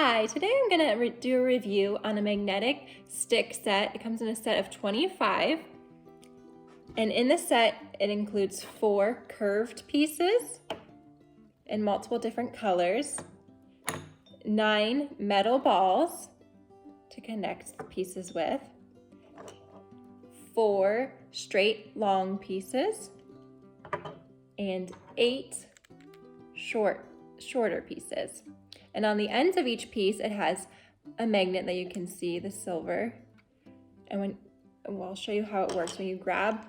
Hi, today I'm going to do a review on a magnetic stick set. It comes in a set of 25. And in the set, it includes 4 curved pieces in multiple different colors, 9 metal balls to connect the pieces with, 4 straight long pieces, and 8 shorter pieces. And on the ends of each piece, it has a magnet that you can see, the silver. And I'll show you how it works. When you grab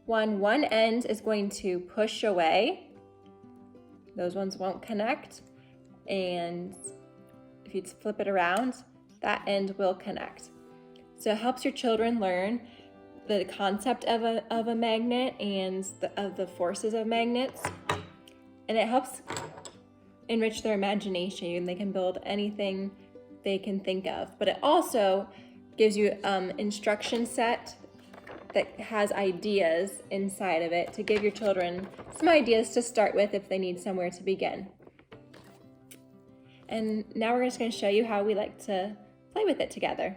one end is going to push away. Those ones won't connect. And if you flip it around, that end will connect. So it helps your children learn the concept of a magnet and of the forces of magnets. And it helps enrich their imagination, and they can build anything they can think of. But it also gives you instruction set that has ideas inside of it to give your children some ideas to start with if they need somewhere to begin. And now we're just going to show you how we like to play with it together.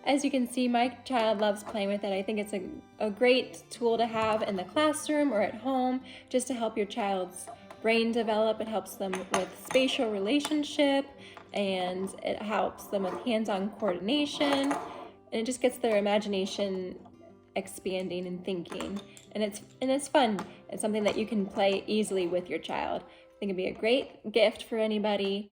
As you can see, my child loves playing with it. I think it's a great tool to have in the classroom or at home just to help your child's brain develop. It helps them with spatial relationship, and it helps them with hands-on coordination, and it just gets their imagination expanding and thinking. And it's fun. It's something that you can play easily with your child. I think it'd be a great gift for anybody.